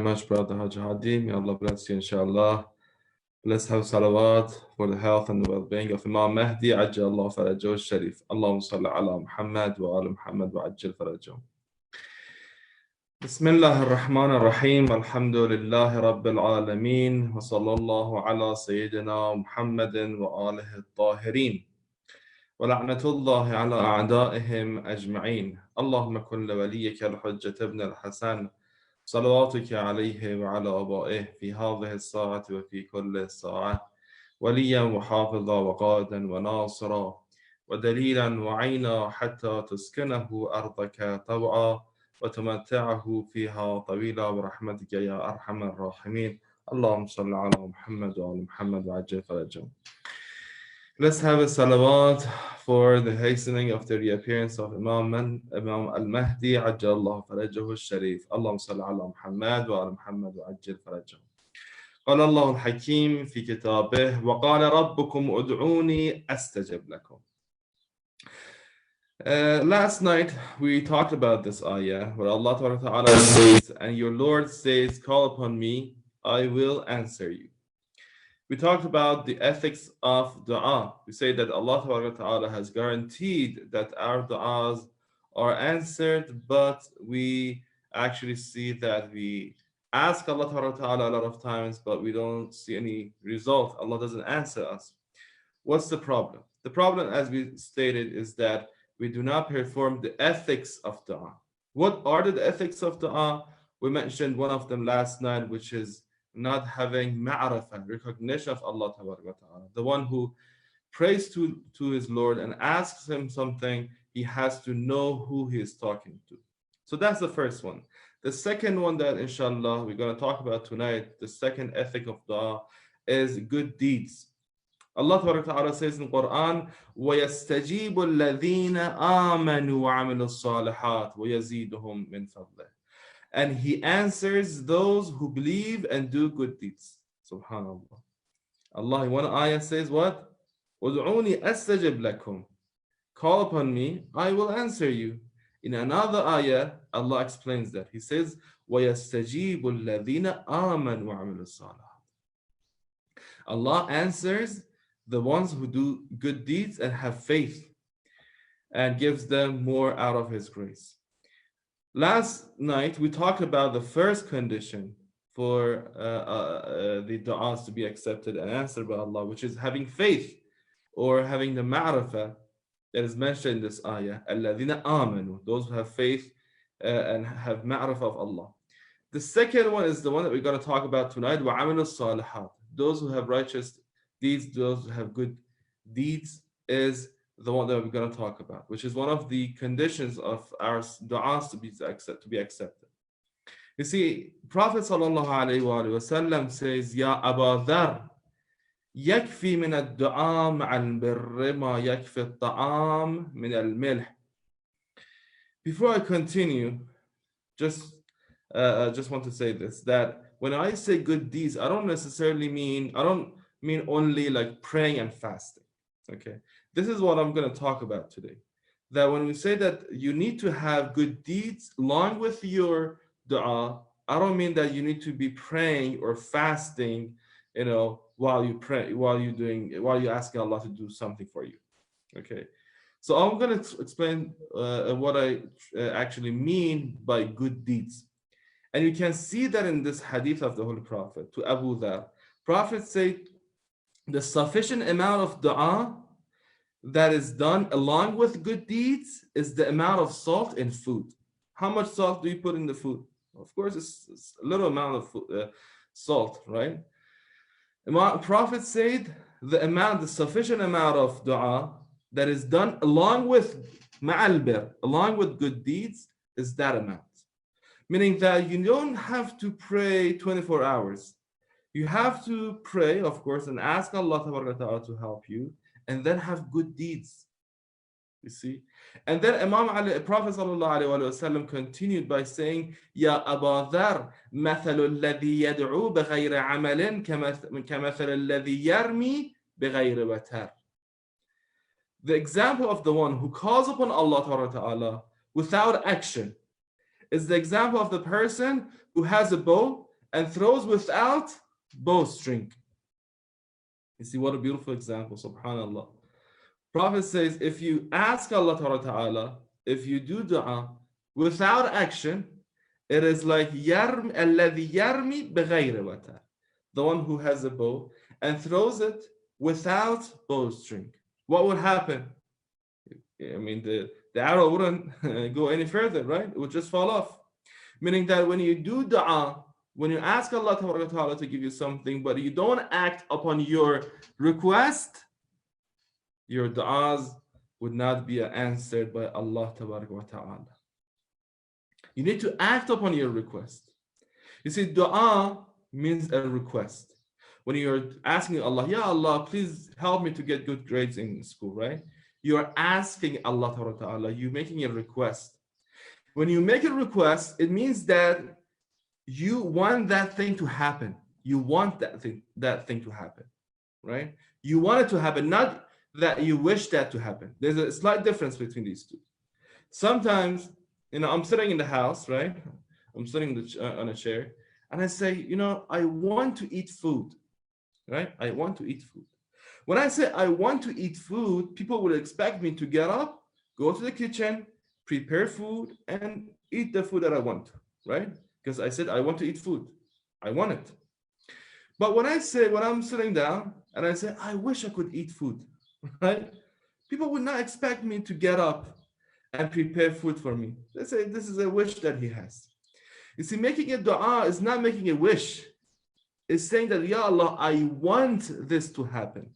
much, Brother Hajj Hadi. May Allah bless you, inshallah. Let's have salawat for the health and the well-being of Imam Mahdi. Ajjal Allah farajahu sharif. Allahumma salli ala Muhammad wa ala Muhammad wa ajjal farajahu. Bismillah ar-Rahman ar-Rahim. Alhamdulillahi Rabbil Alameen. Wa sallallahu ala Sayyidina Muhammadin wa alihi al-Tahirin. Wa la'natullahi ala a'da'ihim ajma'in. Allahumma kun li waliyika al-Hujjat ibn al-Hasan. صلواتك عليه وعلى آبائه في هذه الساعة وفي كل ساعة وليا وحافظا وقائدا وناصرا ودليلا وعينا حتى تسكنه أرضك طوعا وتمتعه فيها طويلا برحمتك يا أرحم الراحمين اللهم صل على محمد وعلى محمد وعجل فرجهم. Let's have a salawat for the hastening of the reappearance of Imam al-Mahdi Ajjallahu farajahu al-Sharif. Allahumma salli ala Muhammad wa ala Muhammad wa ajjal farajahu. قال الله الحكيم في كتابه وقال ربكم ادعوني أستجب لكم. Last night we talked about this ayah where Allah Ta'ala says, and your Lord says, call upon me, I will answer you. We talked about the ethics of dua. We say that Allah Ta'ala has guaranteed that our du'as are answered, but we actually see that we ask Allah Ta'ala a lot of times, but we don't see any result. Allah doesn't answer us. What's the problem? The problem, as we stated, is that we do not perform the ethics of dua. What are the ethics of dua? We mentioned one of them last night, which is not having ma'rifah, recognition of Allah Ta'ala. The one who prays to his Lord and asks him something, he has to know who he is talking to. So that's the first one. The second one that inshallah we're going to talk about tonight, the second ethic of dua, is good deeds. Allah Ta'ala says in the Quran, وَيَسْتَجِيبُ الَّذِينَ آمَنُوا وَعَمِلُوا الصَّالِحَاتِ وَيَزِيدُهُم مِّن فَضْلِهِ. And he answers those who believe and do good deeds. Subhanallah. Allah in one ayah says what? وَدْعُونِي أَسْتَجِبْ لَكُمْ. Call upon me, I will answer you. In another ayah, Allah explains that. He says, وَيَسْتَجِيبُ الَّذِينَ آمَنُوا وَعَمِلُوا الصَّالِحَاتِ. Allah answers the ones who do good deeds and have faith and gives them more out of His grace. Last night, we talked about the first condition for the du'as to be accepted and answered by Allah, which is having faith or having the ma'rifah that is mentioned in this ayah. الَّذِينَ آمَنُوا, those who have faith and have ma'rifah of Allah. The second one is the one that we're going to talk about tonight, وَعَمِلُوا الصَّالِحَاتِ. Those who have righteous deeds, those who have good deeds, is the one that we're going to talk about, which is one of the conditions of our du'as to be accepted. You see, Prophet sallallahu alaihi wasallam says, Ya Aba Dhar, yakfi min ad-du'a ma'al birri ma yakfi at-ta'am min al-milh. Before I continue, just want to say this, that when I say good deeds, I don't mean only like praying and fasting. Okay. This is what I'm going to talk about today. That when we say that you need to have good deeds along with your dua, I don't mean that you need to be praying or fasting, while you pray, while you're asking Allah to do something for you. Okay. So I'm going to explain what I actually mean by good deeds. And you can see that in this hadith of the Holy Prophet to Abu Dhar. Prophet said, the sufficient amount of dua that is done along with good deeds is the amount of salt in food. How much salt do you put in the food? Of course, it's a little amount of food, salt, right? Prophet said the sufficient amount of dua that is done along with ma'al bir, along with good deeds, is that amount. Meaning that you don't have to pray 24 hours. You have to pray, of course, and ask Allah Ta'ala to help you, and then have good deeds. You see? And then Prophet ﷺ continued by saying, Ya Aba Dhar, مَثَلُ الَّذِي يَدْعُو بِغَيْرِ عَمَلٍ كَمَثَلِ الَّذِي يَرْمِي بِغَيْرِ وَتَرٍ. The example of the one who calls upon Allah Ta'ala without action is the example of the person who has a bow and throws without bowstring. You see what a beautiful example, subhanallah. Prophet says, if you ask Allah Ta'ala, if you do dua without action, it is like الَّذِي يَرْمِي بِغَيْرِ وَتَرٍ, the one who has a bow and throws it without bowstring. What would happen? I mean, the arrow wouldn't go any further, right? It would just fall off. Meaning that when you do dua, when you ask Allah Ta'ala to give you something, but you don't act upon your request, your du'as would not be answered by Allah Ta'ala. You need to act upon your request. You see, dua means a request. When you're asking Allah, Ya Allah, please help me to get good grades in school, right? You're asking Allah Ta'ala, you're making a request. When you make a request, it means that you want that thing to happen. You want that thing to happen, right? You want it to happen, not that you wish that to happen. There's a slight difference between these two. Sometimes, I'm sitting in the house, right? I'm sitting on a chair, and I say, I want to eat food, right? I want to eat food. When I say I want to eat food, people will expect me to get up, go to the kitchen, prepare food, and eat the food that I want, right? Because I said I want to eat food. I want it. But when I'm sitting down and I say, I wish I could eat food, right? People would not expect me to get up and prepare food for me. They say, this is a wish that he has. You see, making a dua is not making a wish. It's saying that, Ya Allah, I want this to happen.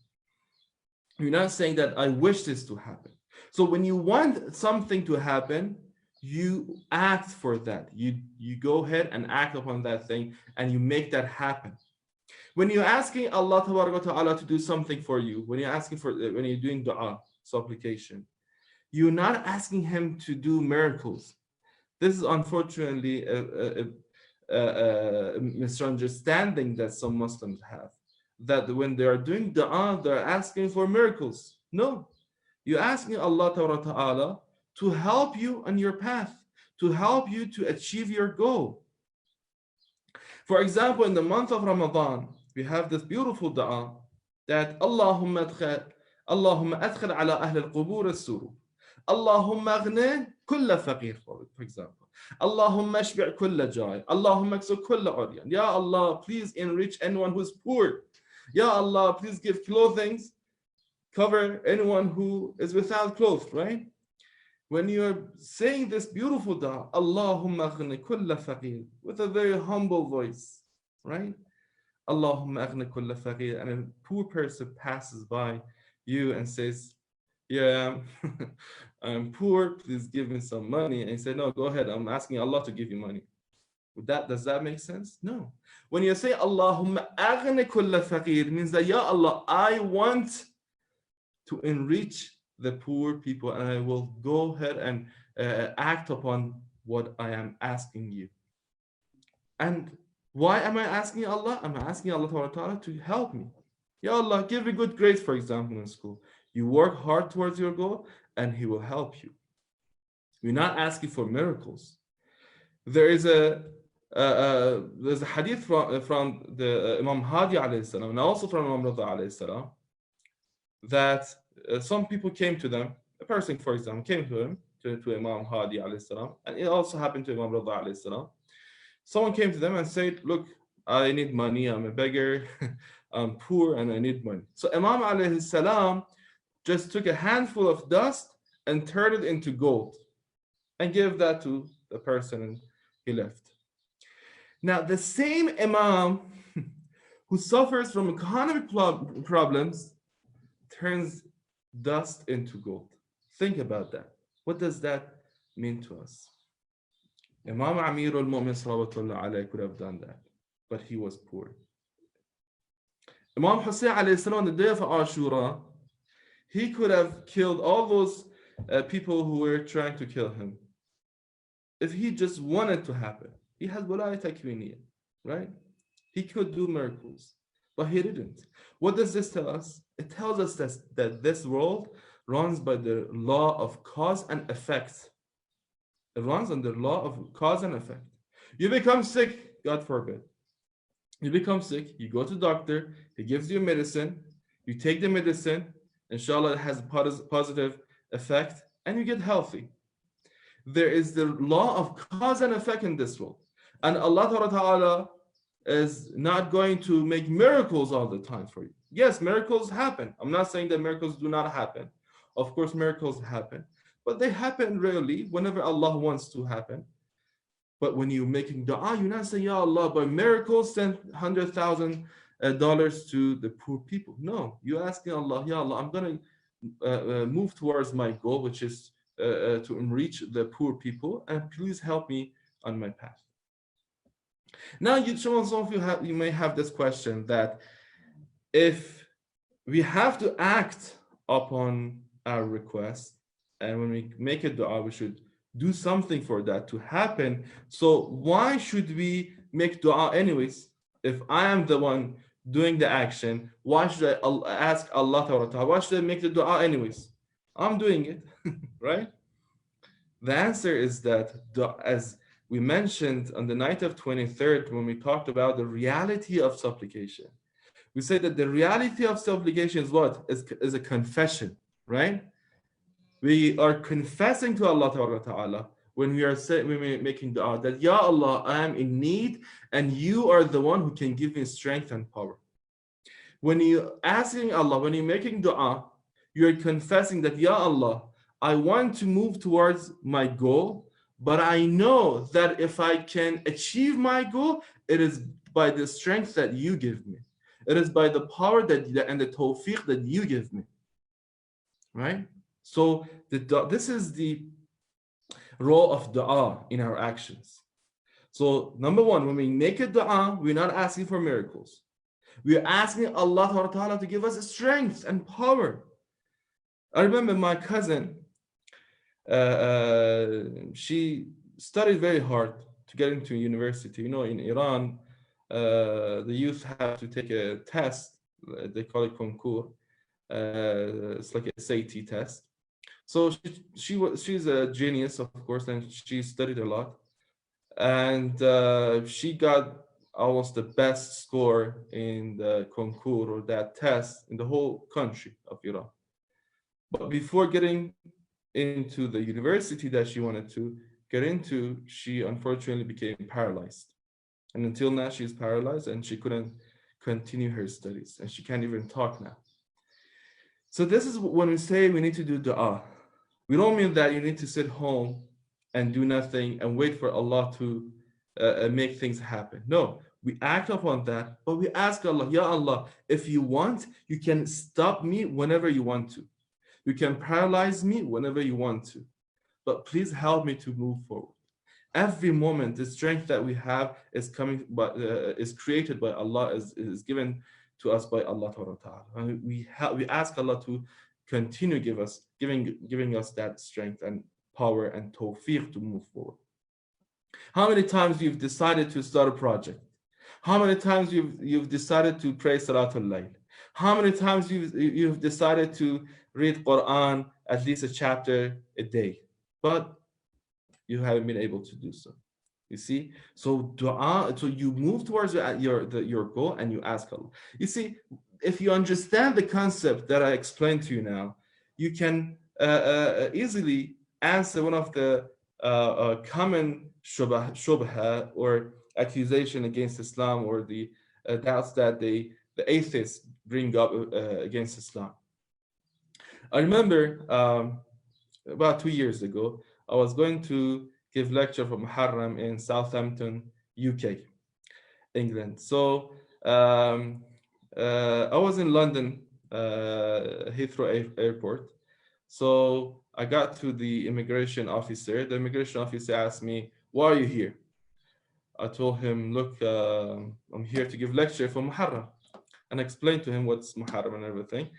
You're not saying that I wish this to happen. So when you want something to happen, you act for that. You go ahead and act upon that thing, and you make that happen. When you're asking Allah Ta'ala to do something for you, when you're doing dua, supplication, you're not asking him to do miracles. This is unfortunately a misunderstanding that some Muslims have, that when they are doing dua, they're asking for miracles. No, you're asking Allah Ta'ala to help you on your path, to help you to achieve your goal. For example, in the month of Ramadan, we have this beautiful dua that Allahumma adkhil ala ahli al-qubur as-surur. Allahumma aghni kulla faqir, for example. Allahumma ashbi' kulla ja'i. Allahumma aksu kulla uryan. Ya Allah, please enrich anyone who is poor. Ya Allah, please give clothing, cover anyone who is without clothes, right? When you're saying this beautiful dua, Allahumma aghni kulla faqir, with a very humble voice, right? Allahumma aghni kulla faqir, and a poor person passes by you and says, yeah, I'm poor, please give me some money. And you say, no, go ahead, I'm asking Allah to give you money. Does that make sense? No. When you say Allahumma aghni kulla faqir, means that, Ya Allah, I want to enrich the poor people, and I will go ahead and act upon what I am asking you. And why am I asking Allah? I'm asking Allah Ta'ala to help me. Ya Allah, give me good grades, for example, in school. You work hard towards your goal, and He will help you. We're not asking for miracles. There's a hadith from the Imam Hadi alayhi salam, and also from Imam Rida alayhi salam, that some people came to them. A person, for example, came to him, to Imam Hadi alayhi salam, and it also happened to Imam Rida alayhi salam. Someone came to them and said, look, I need money, I'm a beggar, I'm poor, and I need money. So Imam alayhi salam just took a handful of dust and turned it into gold and gave that to the person, and he left. Now, the same Imam who suffers from economic problems turns dust into gold. Think about that. What does that mean to us? Imam Amir al-Mu'min salawatullah alayhi could have done that, but he was poor. Imam Hussein alayhi salam on the day of Ashura, he could have killed all those people who were trying to kill him if he just wanted to happen. He has wilayah takwiniyah, right? He could do miracles, but he didn't. What does this tell us? It tells us that this world runs by the law of cause and effect. It runs on the law of cause and effect. You become sick, God forbid. You become sick, you go to the doctor, he gives you medicine, you take the medicine, inshallah it has a positive effect, and you get healthy. There is the law of cause and effect in this world. And Allah Ta'ala is not going to make miracles all the time for you. Yes, miracles happen. I'm not saying that miracles do not happen. Of course, miracles happen, but they happen rarely whenever Allah wants to happen. But when you're making dua, you're not saying, Ya Allah, by miracles, send $100,000 to the poor people. No, you're asking Allah, Ya Allah, I'm going to move towards my goal, which is to reach the poor people, and please help me on my path. Now, some of you may have this question that if we have to act upon our request, and when we make a dua, we should do something for that to happen. So why should we make dua anyways? If I am the one doing the action, why should I ask Allah Ta'ala? Why should I make the dua anyways? I'm doing it, right? The answer is that, as we mentioned on the night of 23rd, when we talked about the reality of supplication, we say that the reality of supplication is what? Is a confession, right? We are confessing to Allah Ta'ala when we are making dua that, Ya Allah, I am in need and you are the one who can give me strength and power. When you're asking Allah, when you're making dua, you're confessing that, Ya Allah, I want to move towards my goal, but I know that if I can achieve my goal, it is by the strength that you give me. It is by the power and the tawfiq that you give me, right? So this is the role of dua in our actions. So number one, when we make a dua, we're not asking for miracles. We're asking Allah Ta'ala to give us strength and power. I remember my cousin, she studied very hard to get into university. You know, in Iran, the youth have to take a test. They call it concours. It's like a SAT test. So she's a genius, of course, and she studied a lot. And she got almost the best score in the concours or that test in the whole country of Iran. But before getting into the university that she wanted to get into, she unfortunately became paralyzed. And until now, she's paralyzed and she couldn't continue her studies and she can't even talk now. So this is when we say we need to do dua. We don't mean that you need to sit home and do nothing and wait for Allah to make things happen. No, we act upon that, but we ask Allah, Ya Allah, if you want, you can stop me whenever you want to. You can paralyze me whenever you want to, but please help me to move forward. Every moment, the strength that we have is coming, but is created by Allah, is given to us by Allah Ta'ala. And we ask Allah to continue giving us that strength and power and tawfiq to move forward. How many times you've decided to start a project? How many times you've decided to pray Salatul Layl? How many times you've decided to read Quran, at least a chapter a day, but you haven't been able to do so? You see, so dua. So you move towards your goal and you ask Allah. You see, if you understand the concept that I explained to you now, you can easily answer one of the common shubha or accusation against Islam, or the doubts that the atheists bring up against Islam. I remember about 2 years ago, I was going to give lecture for Muharram in Southampton, UK, England. So I was in London, Heathrow Airport. So I got to the immigration officer. The immigration officer asked me, "Why are you here?" I told him, "Look, I'm here to give lecture for Muharram," and explained to him what's Muharram and everything.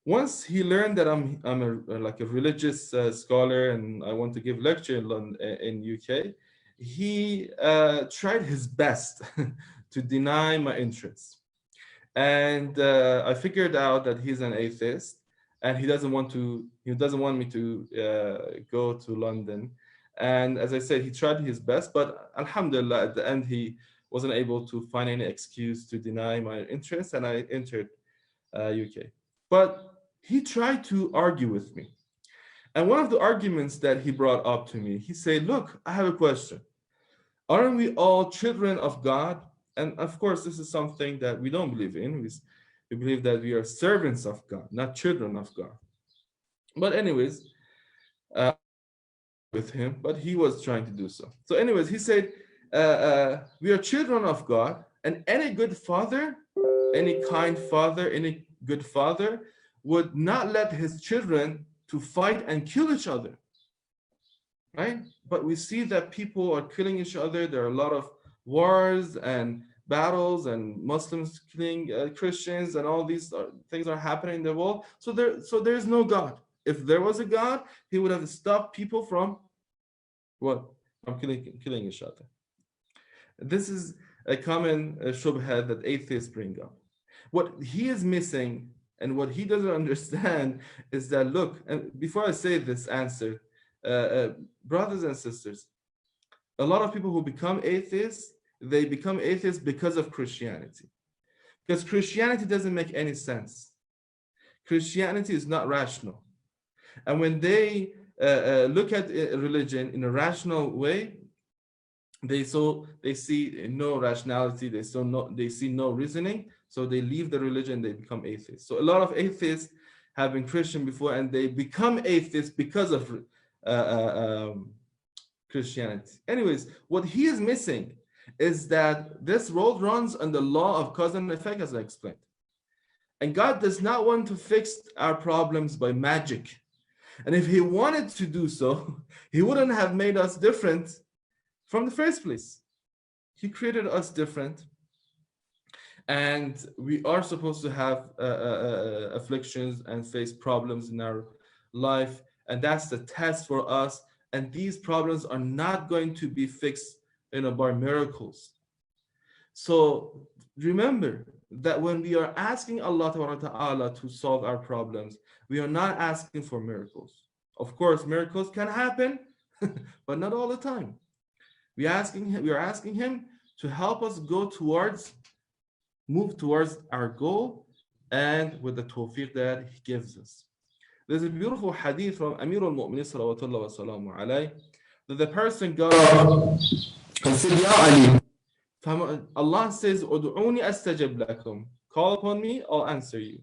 Once he learned that I'm like a religious scholar and I want to give lecture in London, in UK, he tried his best to deny my interest. And I figured out that he's an atheist and he doesn't want me to go to London. And as I said, he tried his best, but alhamdulillah, at the end he wasn't able to find any excuse to deny my interest, and I entered UK. But he tried to argue with me. And one of the arguments that he brought up to me, he said, look, I have a question. Aren't we all children of God? And of course, this is something that we don't believe in. We believe that we are servants of God, not children of God. But anyways, with him, but he was trying to do so. So anyways, he said, we are children of God, and any good father, any kind father, any good father would not let his children to fight and kill each other, right? But we see that people are killing each other. There are a lot of wars and battles, and Muslims killing Christians, and all these things are happening in the world. So there's no God. If there was a God, he would have stopped people from what? From killing each other. This is a common shubha that atheists bring up. What he is missing and what he doesn't understand is that, look, and before I say this answer, brothers and sisters, a lot of people who become atheists, they become atheists because of Christianity. Because Christianity doesn't make any sense. Christianity is not rational. And when they look at religion in a rational way, they see no rationality, they see no reasoning, so they leave the religion, they become atheists. So a lot of atheists have been Christian before, and they become atheists because of Christianity. Anyways, what he is missing is that this world runs on the law of cause and effect, as I explained. And God does not want to fix our problems by magic. And if he wanted to do so, he wouldn't have made us different from the first place. He created us different. And we are supposed to have afflictions and face problems in our life. And that's the test for us. And these problems are not going to be fixed, by miracles. So remember that when we are asking Allah Ta'ala to solve our problems, we are not asking for miracles. Of course, miracles can happen, but not all the time. We are asking him to help us move towards our goal, and with the tawfiq that he gives us. There's a beautiful hadith from Amir al-Mu'minin salawatullah wa salamu alayhi, that the person got up and said, Ya Ali, Allah says, Udu'uni astajib lakum. Call upon me, I'll answer you.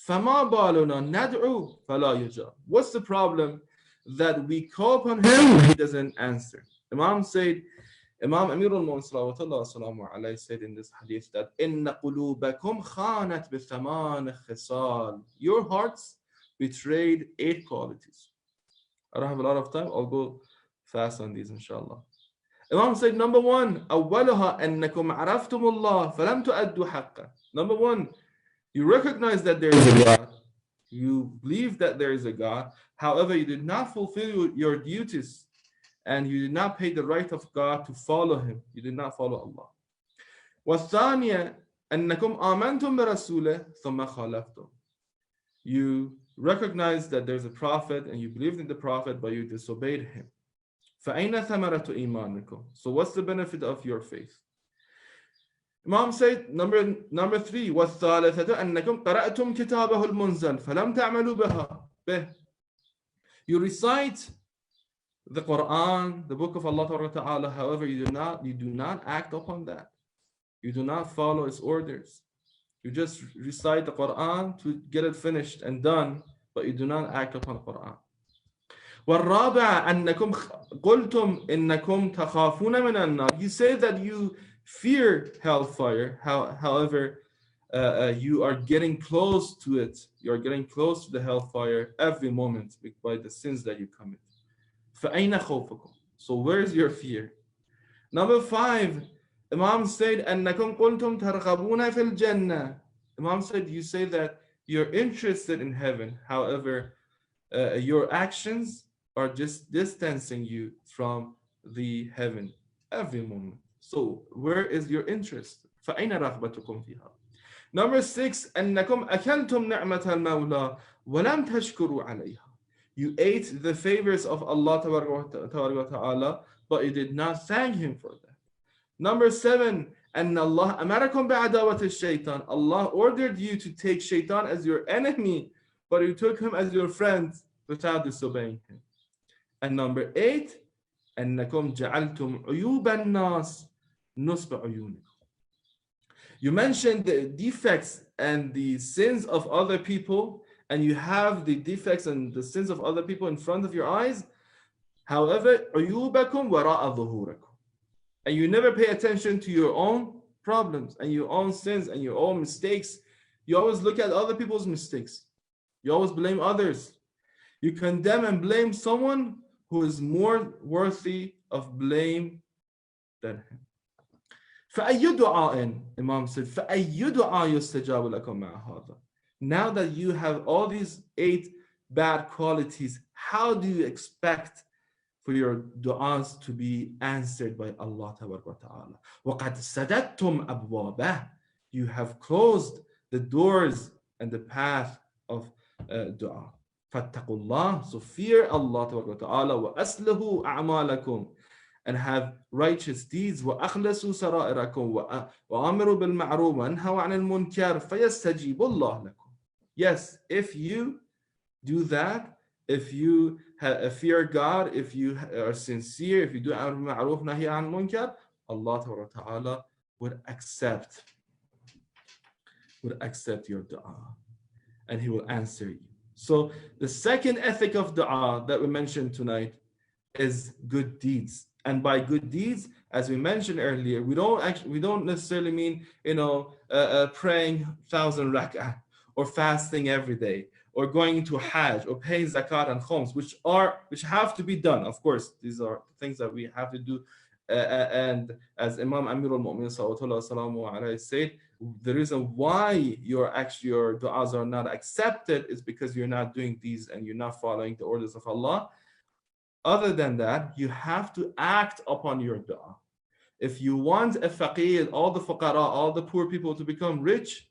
فَمَا بَالُنَا نَدْعُو فَلَا يُجَابُ. What's the problem? That we call upon him, he doesn't answer. Imam Amir al-Mu'min said in this hadith that إِنَّ قُلُوبَكُمْ خَانَتْ بِثَمَانِ خِصَالٍ. Your hearts betrayed 8 qualities. I don't have a lot of time, I'll go fast on these inshallah. Imam said, number 1, أَوَّلُهَا أَنَّكُمْ عَرَفْتُمُ اللَّهَ فَلَمْ تُؤَدُّوا حَقَّهُ. Number 1, you recognize that there is a God. You believe that there is a God. However, you did not fulfill your duties, and you did not pay the right of God to follow him. You did not follow Allah. وَالثَّانِيَةِ أَنَّكُمْ آمَنْتُمْ بِرَسُولِهِ ثُمَّ خَالَفْتُمْ. You recognize that there's a prophet, and you believed in the prophet, but you disobeyed him. فَأَيْنَ ثَمَرَةُ إِيمَانِكُمْ. So what's the benefit of your faith? Imam said, number 3, وَالثَّالِثَةُ أَنَّكُمْ قَرَأْتُمْ كِتَابَهُ الْمُنزَلِ فَلَمْ تَعْمَلُوا You recite the Quran, the book of Allah Ta'ala, however, you do not act upon that. You do not follow its orders. You just recite the Quran to get it finished and done, but you do not act upon the Quran. وَالرَّابِعَ أَنَّكُمْ قُلْتُمْ إِنَّكُمْ تَخَافُونَ مِنَ النَّارِ. You say that you fear hellfire, however, you are getting close to it. You are getting close to the hellfire every moment by the sins that you commit. فَأَيْنَ خَوْفُكُمْ. So where is your fear? Number 5, Imam said, أَنَّكُمْ قُلْتُمْ تَرْغَبُونَ فِي الْجَنَّةِ. Imam said, you say that you're interested in heaven, however, your actions are just distancing you from the heaven every moment. So where is your interest? فَأَيْنَ رَغْبَتُكُمْ فِيهَا. Number 6, أَنَّكُمْ أَكَلْتُمْ نِعْمَةَ الْمَوْلَى وَلَمْ تَشْكُرُوا عَلَيْهَا. You ate the favors of Allah Ta'ala, but you did not thank him for that. Number 7, And Allah amarakum bi'adawat al-shaytan. Allah ordered you to take shaitan as your enemy, but you took him as your friend without disobeying him. And number 8, أنكم جعلتم عيوب الناس نصب عيونكم. You mentioned the defects and the sins of other people, and you have the defects and the sins of other people in front of your eyes. However, عيوبكم وراء ظهوركم. And you never pay attention to your own problems and your own sins and your own mistakes. You always look at other people's mistakes. You always blame others. You condemn and blame someone who is more worthy of blame than him. فأي دعاء, Imam said, فأي دعاء يستجاب لكم مع هذا. Now that you have all these 8 bad qualities, how do you expect for your du'as to be answered by Allah Ta'ala? وَقَدْ سَدَدْتُمْ أَبْوَابَهُ. You have closed the doors and the path of dua. فَاتَّقُوا اللَّهِ. So fear Allah Ta'ala. وَأَسْلِهُ أَعْمَالَكُمْ. And have righteous deeds. وَأَخْلَصُوا سَرَائِرَكُمْ وَأَمِرُوا بِالْمَعْرُوفِ وَانْهَوْا عَنِ الْمُنْكَرِ فَيَسْتَجِيبُ اللَّهُ لَكُمْ. Yes, if you do that, if you fear God, if you are sincere, if you do amr bil ma'ruf nahi an munkar, Allah Ta'ala would accept your dua and He will answer you. So the second ethic of dua that we mentioned tonight is good deeds. And by good deeds, as we mentioned earlier, we don't necessarily mean praying 1,000 rak'ah or fasting every day, or going to Hajj, or paying zakat and khums, which have to be done. Of course, these are things that we have to do. And as Imam Amir al-Mu'minin sallallahu alayhi said, the reason why your du'as are not accepted is because you're not doing these and you're not following the orders of Allah. Other than that, you have to act upon your dua. If you want a faqir, all the fuqara, all the poor people to become rich,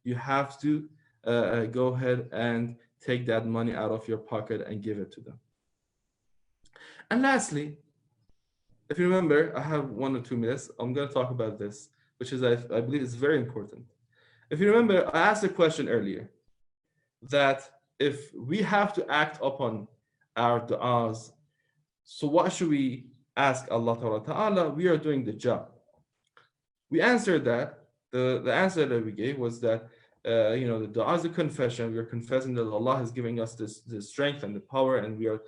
you have to go ahead and take that money out of your pocket and give it to them. And lastly, if you remember, I have 1 or 2 minutes. I'm going to talk about this, which is, I believe is very important. If you remember, I asked a question earlier that if we have to act upon our du'as, so what should we ask Allah Ta'ala? We are doing the job. We answered that. The answer that we gave was that the dua is a confession. We are confessing that Allah is giving us this strength and the power, and we are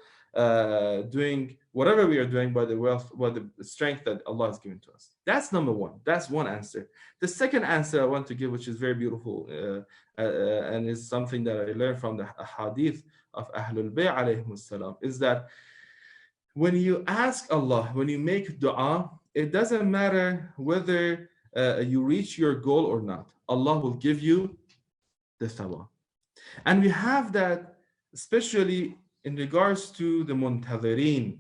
doing whatever we are doing by the wealth, by the strength that Allah has given to us. That's number 1. That's one answer. The second answer I want to give, which is very beautiful, and is something that I learned from the hadith of Ahlul Bayt alayhimus salam, is that when you ask Allah, when you make dua, it doesn't matter whether you reach your goal or not. Allah will give you the thawab. And we have that especially in regards to the muntadhirin,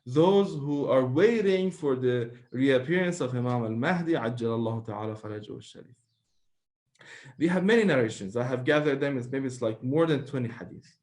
those who are waiting for the reappearance of Imam al-Mahdi ajjalallahu ta'ala farajahu al-sharif. We have many narrations. I have gathered them, maybe it's like more than 20 hadiths.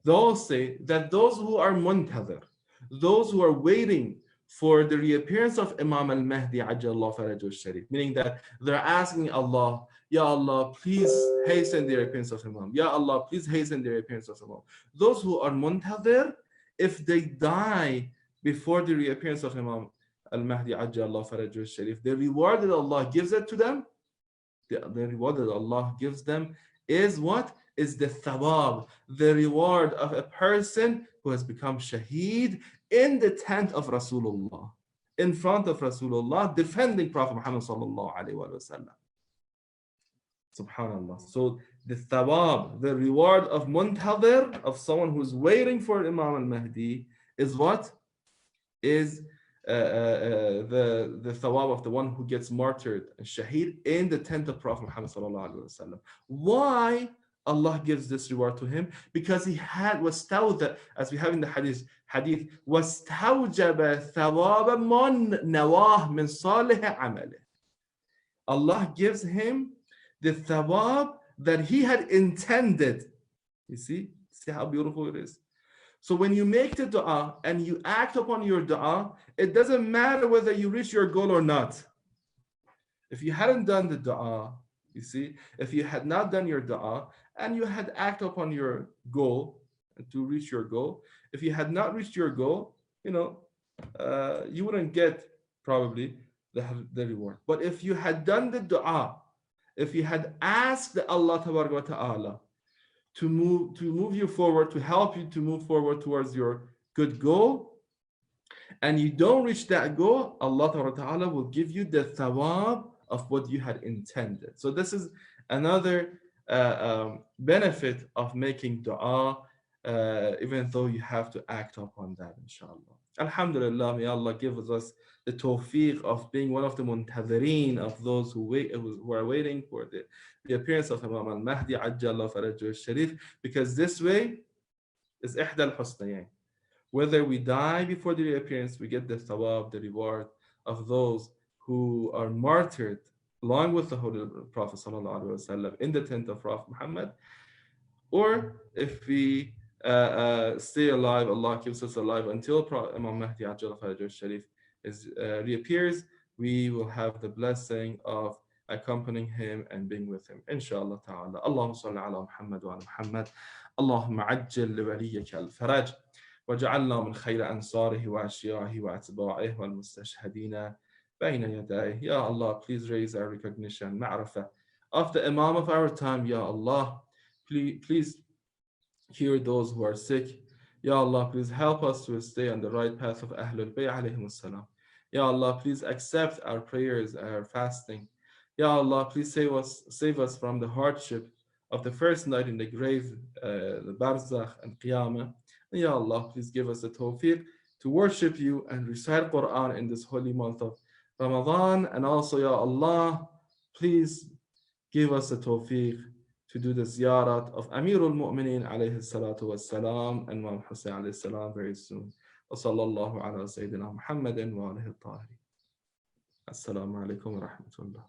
They all say that those who are muntadhir, those who are waiting for the reappearance of Imam al-Mahdi ajjalallahu farajahu al-sharif, meaning that they're asking Allah, Ya Allah, please hasten the appearance of Imam. Ya Allah, please hasten the appearance of Imam. Those who are muntadhir, if they die before the reappearance of Imam al-Mahdi ajjalallahu farajahu al-sharif, the reward that Allah gives it to them, the reward that Allah gives them is what? Is the thawab, the reward of a person who has become shaheed in the tent of Rasulullah, in front of Rasulullah, defending Prophet Muhammad sallallahu alaihi wasallam. Subhanallah. So the thawab, the reward of muntadhir, of someone who's waiting for Imam al-Mahdi, is what? Is the thawab of the one who gets martyred and shaheed in the tent of Prophet Muhammad sallallahu alaihi wasallam. Why Allah gives this reward to him? Because he was tawda, as we have in the hadith, was tawjaba thawaba man nawah min salih amalih. Allah gives him the thawab that he had intended. You see how beautiful it is. So when you make the dua and you act upon your dua, it doesn't matter whether you reach your goal or not. If you hadn't done the dua, you see, if you had not done your dua and you had acted upon your goal to reach your goal, if you had not reached your goal, you know, you wouldn't get probably the reward. But if you had done the dua, if you had asked Allah Ta'ala to move you forward, to help you to move forward towards your good goal, and you don't reach that goal, Allah Ta'ala will give you the thawab of what you had intended. So this is another benefit of making dua, even though you have to act upon that, inshallah. Alhamdulillah, may Allah give us the tawfiq of being one of the muntadhireen, of those who are waiting for the appearance of Imam al-Mahdi, Ajjallahu Farajahu al-Sharif, because this way is ihda al-husnayn. Whether we die before the reappearance, we get the thawab, the reward of those who are martyred along with the Holy Prophet ﷺ in the tent of Prophet Muhammad. Or if we stay alive, Allah keeps us alive until Imam Mahdi Ajjallahu Farajahu al-Sharif reappears, we will have the blessing of accompanying him and being with him, inshallah ta'ala. Allahumma salli ala Muhammad wa ala Muhammad. Allahumma ajjal li waliyaka al-faraj. وجعلنا من خير أنصاره وأشياعه وأتباعه والمستشهدين بين يديه. Ya Allah, please raise our recognition, ma'rifah of the Imam of our time. Ya Allah, please cure those who are sick. Ya Allah, please help us to stay on the right path of Ahlul Bayt alayhimus salam. Ya Allah, please accept our prayers, our fasting. Ya Allah, please save us from the hardship of the first night in the grave, the barzakh and qiyamah. Ya Allah, please give us the tawfiq to worship you and recite Quran in this holy month of Ramadan. And also, Ya Allah, please give us the tawfiq to do the ziyarat of Amirul Mu'mineen alayhi salatu wassalam and Imam Hussein alayhi salam very soon. Wa sallallahu ala Sayyidina Muhammadin wa alihi al-tahirin. Assalamu alaikum wa rahmatullah.